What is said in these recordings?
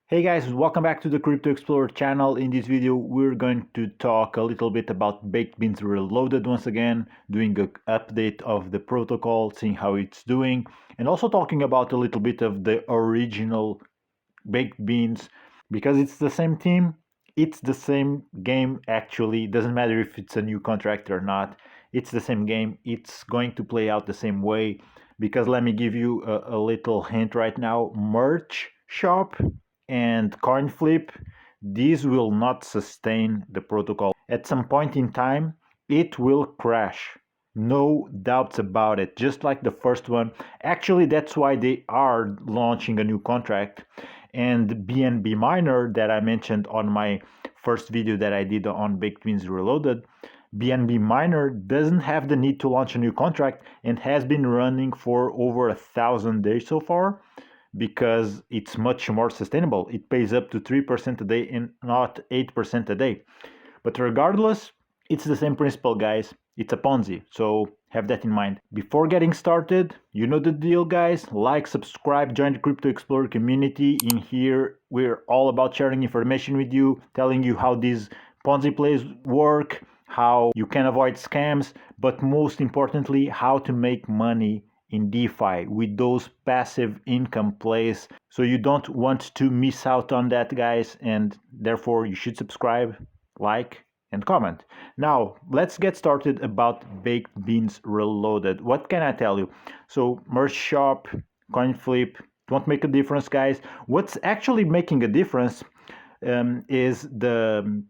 Hey guys, welcome back to the Crypto Explorer channel. In this video, we're going to talk a little bit about Baked Beans Reloaded once again, doing an update of the protocol, seeing how it's doing, and also talking about a little bit of the original Baked Beans, because it's the same team, it's the same game actually. It doesn't matter if it's a new contract or not, it's the same game, it's going to play out the same way. Because let me give you a little hint right now, merch shop and coin flip, these will not sustain the protocol. At some point in time, it will crash. No doubts about it, just like the first one. Actually, that's why they are launching a new contract. And BNB Miner that I mentioned on my first video that I did on Baked Beans Reloaded, BNB Miner doesn't have the need to launch a new contract and has been running for over 1,000 days so far, because it's much more sustainable. It pays up to 3% a day and not 8% a day. But regardless, it's the same principle, guys. It's a Ponzi, so have that in mind. Before getting started, you know the deal, guys. Like, subscribe, join the Crypto Explorer community. In here, we're all about sharing information with you, telling you how these Ponzi plays work, how you can avoid scams, but most importantly, how to make money in DeFi with those passive income plays. So you don't want to miss out on that, guys, and therefore you should subscribe, like, and comment. Now, let's get started about Baked Beans Reloaded. What can I tell you? So, merge shop, coin flip, won't make a difference, guys. What's actually making a difference is the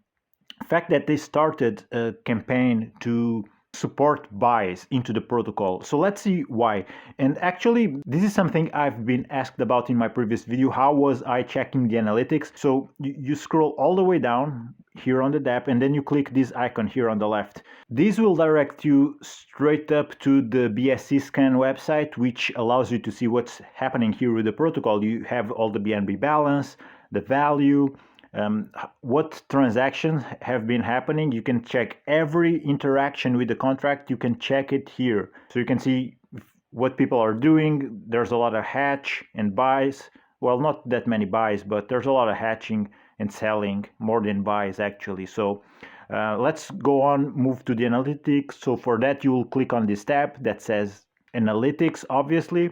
fact that they started a campaign to support buys into the protocol. So let's see why. And actually, this is something I've been asked about in my previous video. How was I checking the analytics? So you scroll all the way down here on the dApp, and then you click this icon here on the left. This will direct you straight up to the BSC Scan website, which allows you to see what's happening here with the protocol. You have all the BNB balance, the value, what transactions have been happening. You can check every interaction with the contract. You can check it here. So you can see what people are doing. There's a lot of hatch and buys. Well, not that many buys, but there's a lot of hatching and selling, more than buys actually. So let's go on, move to the analytics. So for that, you will click on this tab that says analytics, obviously.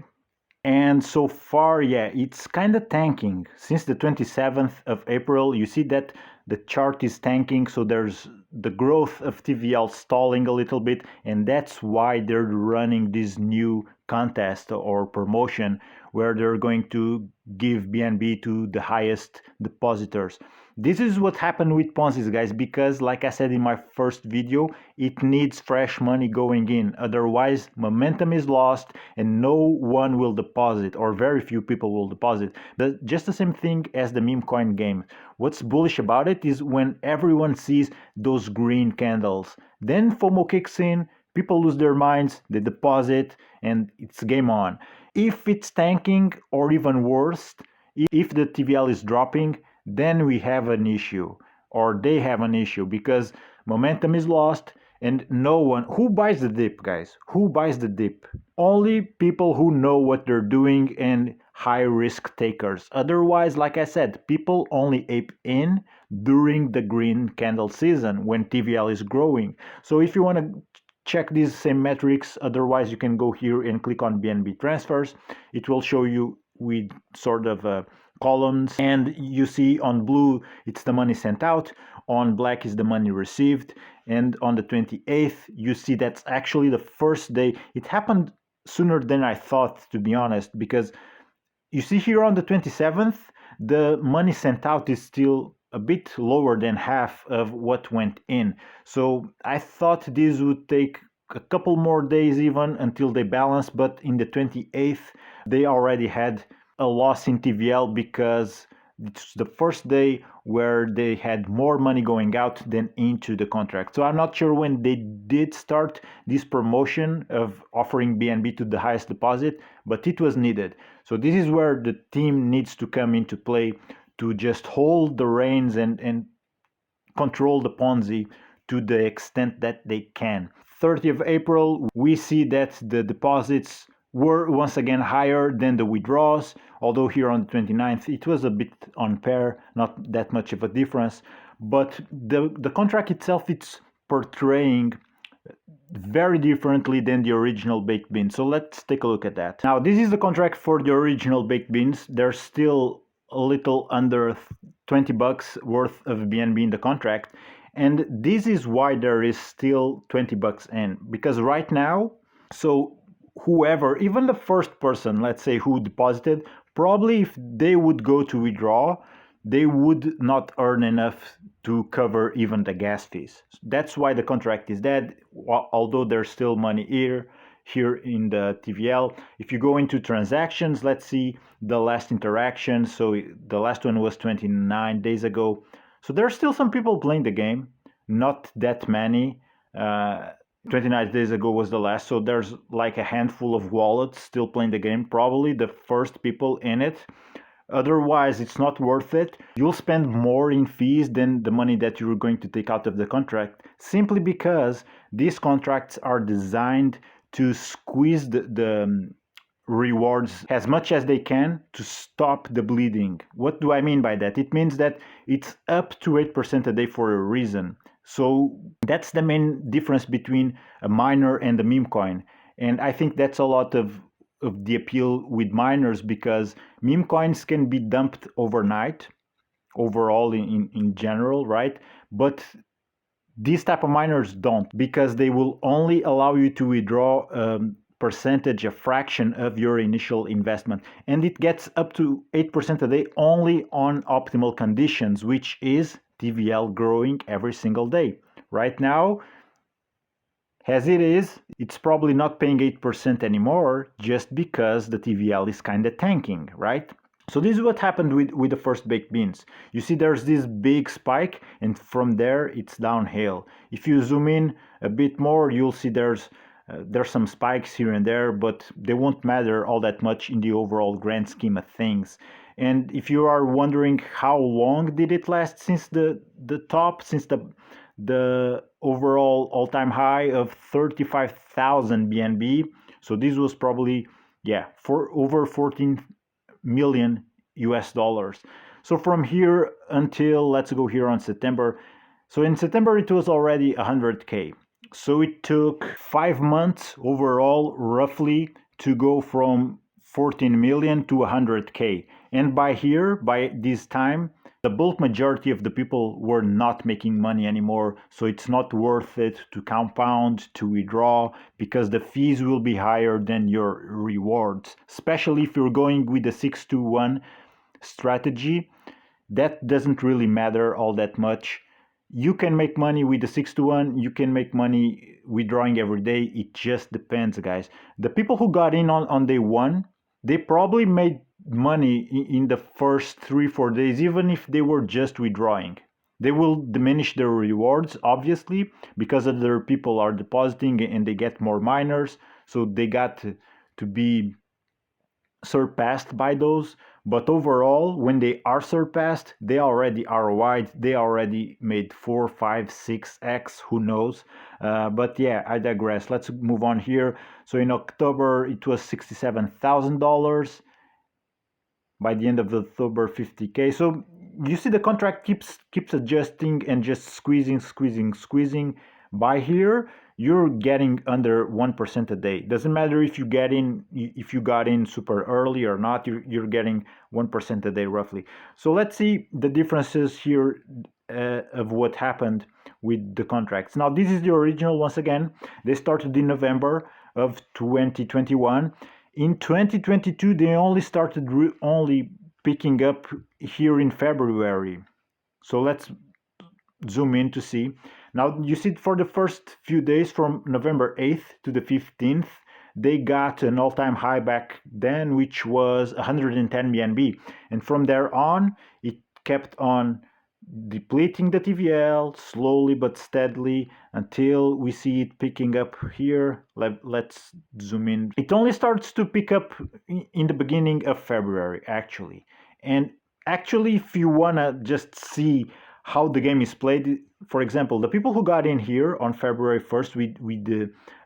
And so far, yeah, it's kind of tanking. Since the 27th of April, you see that the chart is tanking, so there's the growth of TVL stalling a little bit, and that's why they're running this new contest or promotion where they're going to give BNB to the highest depositors. This is what happened with Ponzi's, guys, because like I said in my first video, it needs fresh money going in. Otherwise, momentum is lost and no one will deposit, or very few people will deposit. But just the same thing as the meme coin game. What's bullish about it is when everyone sees those green candles. Then FOMO kicks in, people lose their minds, they deposit, and it's game on. If it's tanking, or even worse, if the TVL is dropping, then we have an issue, or they have an issue, because momentum is lost and no one who buys the dip, guys. Who buys the dip? Only people who know what they're doing and high risk takers. Otherwise, like I said, people only ape in during the green candle season when TVL is growing. So if you want to check these same metrics, otherwise you can go here and click on BNB transfers. It will show you with sort of columns, and you see on blue it's the money sent out, on black is the money received, and on the 28th you see that's actually the first day. It happened sooner than I thought, to be honest, because you see here on the 27th the money sent out is still a bit lower than half of what went in. So I thought this would take a couple more days even until they balance, but in the 28th they already had a loss in TVL because it's the first day where they had more money going out than into the contract. So I'm not sure when they did start this promotion of offering BNB to the highest deposit, but it was needed. So this is where the team needs to come into play to just hold the reins and control the Ponzi to the extent that they can. 30th of April, we see that the deposits were once again higher than the withdrawals, although here on the 29th it was a bit on pair, not that much of a difference. But the contract itself, it's portraying very differently than the original baked beans. So let's take a look at that. Now, this is the contract for the original baked beans. There's still a little under 20 bucks worth of BNB in the contract. And this is why there is still 20 bucks in, because right now, so whoever, even the first person, let's say, who deposited, probably if they would go to withdraw, they would not earn enough to cover even the gas fees. That's why the contract is dead, although there's still money here in the TVL. If you go into transactions, let's see the last interaction. So the last one was 29 days ago. So there's still some people playing the game, not that many. 29 days ago was the last, so there's like a handful of wallets still playing the game, probably the first people in it. Otherwise, it's not worth it. You'll spend more in fees than the money that you're going to take out of the contract, simply because these contracts are designed to squeeze the rewards as much as they can to stop the bleeding. What do I mean by that? It means that it's up to 8% a day for a reason. So that's the main difference between a miner and a meme coin. And I think that's a lot of the appeal with miners, because meme coins can be dumped overnight, overall in general, right? But these type of miners don't, because they will only allow you to withdraw percentage, a fraction of your initial investment, and it gets up to 8% a day only on optimal conditions, which is TVL growing every single day. Right now, as it is, it's probably not paying 8% anymore, just because the TVL is kind of tanking, right? So this is what happened with the first baked beans. You see there's this big spike, and from there it's downhill. If you zoom in a bit more, you'll see there's some spikes here and there, but they won't matter all that much in the overall grand scheme of things. And if you are wondering how long did it last since the top, since the overall all-time high of 35,000 BNB, so this was probably, yeah, for over 14 million US dollars. So from here until, let's go here on September. So in September it was already 100K. So it took 5 months overall, roughly, to go from 14 million to 100K. And by this time, the bulk majority of the people were not making money anymore. So it's not worth it to compound, to withdraw, because the fees will be higher than your rewards, especially if you're going with the 6-to-1 strategy. That doesn't really matter all that much. You can make money with the 6-to-1, you can make money withdrawing every day. It just depends, guys. The people who got in on day one, they probably made money in the first 3-4 days, even if they were just withdrawing. They will diminish their rewards, obviously, because other people are depositing and they get more miners, so they got to be surpassed by those. But overall, when they are surpassed, they already ROI'd, they already made 4, 5, 6x, who knows. But yeah, I digress. Let's move on here. So in October, it was $67,000. By the end of October, 50K. So you see the contract keeps adjusting and just squeezing. By here, you're getting under 1% a day. Doesn't matter if you got in super early or not, you're getting 1% a day roughly. So let's see the differences here of what happened with the contracts. Now this is the original. Once again, they started in November of 2021. In 2022, they only started only picking up here in February. So let's zoom in to see. Now you see for the first few days, from November 8th to the 15th, they got an all-time high back then, which was 110 BNB. And from there on, it kept on depleting the TVL slowly but steadily until we see it picking up here. Let's zoom in. It only starts to pick up in the beginning of February, actually. And actually, if you want to just see how the game is played, for example, the people who got in here on February 1st with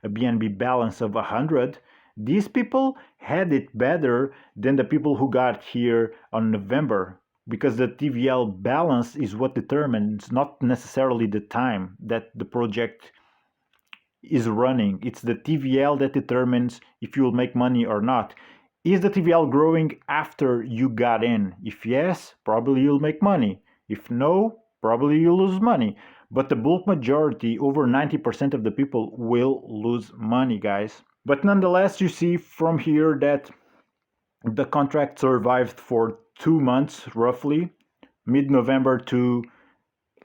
a BNB balance of 100, These people had it better than the people who got here on November, because the TVL balance is what determines, not necessarily the time that the project is running. It's the TVL that determines if you will make money or not. Is the TVL growing after you got in? If yes, probably you'll make money. If no, probably you'll lose money. But the bulk majority, over 90% of the people, will lose money, guys. But nonetheless, you see from here that the contract survived for 2 months roughly, mid-November to,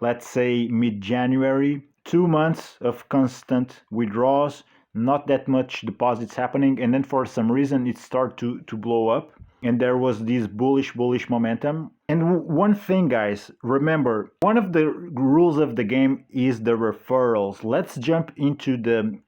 let's say, mid-January. 2 months of constant withdrawals, not that much deposits happening, and then for some reason it started to blow up, and there was this bullish momentum. And one thing, guys, remember, one of the rules of the game is the referrals. Let's jump into the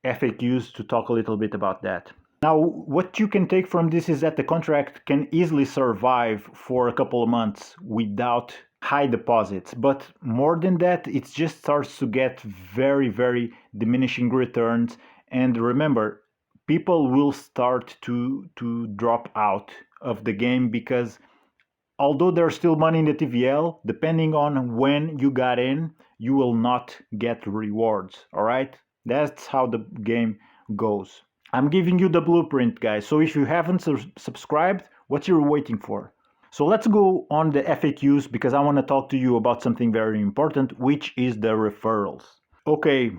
FAQs to talk a little bit about that. Now, what you can take from this is that the contract can easily survive for a couple of months without high deposits, but more than that, it just starts to get very diminishing returns. And remember, people will start to drop out of the game, because although there's still money in the TVL, depending on when you got in, you will not get rewards. All right, that's how the game goes. I'm giving you the blueprint, guys, so if you haven't subscribed, what you're waiting for? So let's go on the FAQs, because I want to talk to you about something very important, which is the referrals. Okay,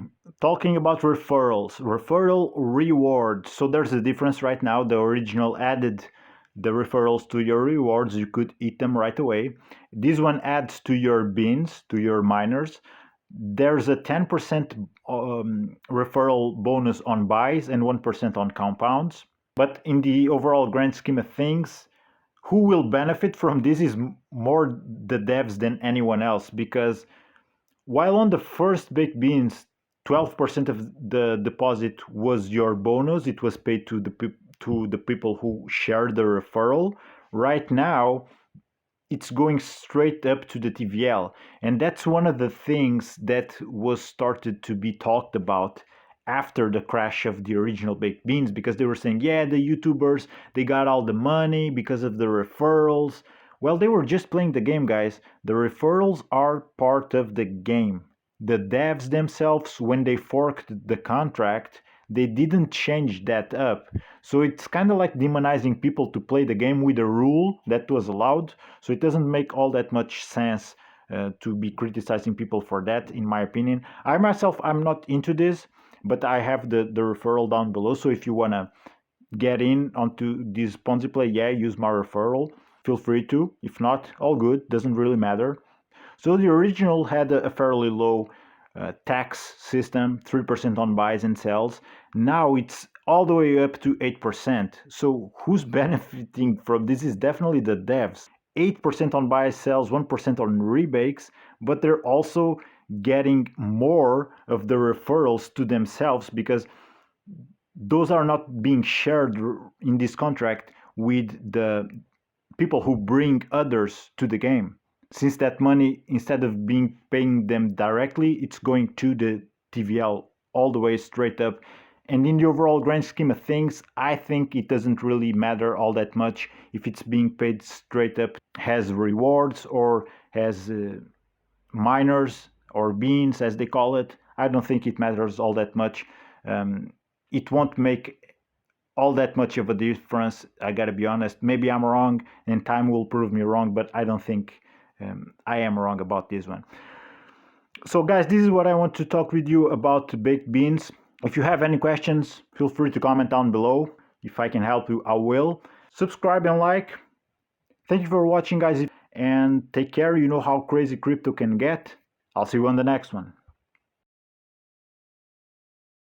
talking about referrals, referral rewards. So there's a difference right now. The original added the referrals to your rewards. You could eat them right away. This one adds to your beans, to your miners. There's a 10% referral bonus on buys and 1% on compounds. But in the overall grand scheme of things, who will benefit from this is more the devs than anyone else, because while on the first baked beans 12% of the deposit was your bonus, it was paid to the people who shared the referral. Right now it's going straight up to the TVL, and that's one of the things that was started to be talked about after the crash of the original baked beans, because they were saying, yeah, the YouTubers, they got all the money because of the referrals. Well, they were just playing the game, guys. The referrals are part of the game. The devs themselves, when they forked the contract, they didn't change that up. So it's kind of like demonizing people to play the game with a rule that was allowed. So it doesn't make all that much sense to be criticizing people for that, in my opinion. I myself, I'm not into this, but I have the referral down below. So if you want to get in onto this Ponzi play, yeah, use my referral. Feel free to. If not, all good. Doesn't really matter. So the original had a fairly low tax system, 3% on buys and sells. Now it's all the way up to 8%. So who's benefiting from this is definitely the devs. 8% on buys, sells, 1% on rebates, but they're also getting more of the referrals to themselves, because those are not being shared in this contract with the people who bring others to the game. Since that money, instead of paying them directly, it's going to the TVL all the way straight up. And in the overall grand scheme of things, I think it doesn't really matter all that much if it's being paid straight up, has rewards or has miners or beans, as they call it. I don't think it matters all that much. It won't make all that much of a difference, I gotta be honest. Maybe I'm wrong and time will prove me wrong, but I don't think I am wrong about this one. So guys, this is what I want to talk with you about baked beans. If you have any questions, feel free to comment down below. If I can help you, I will. Subscribe and like. Thank you for watching, guys, and take care. You know how crazy crypto can get. I'll see you on the next one.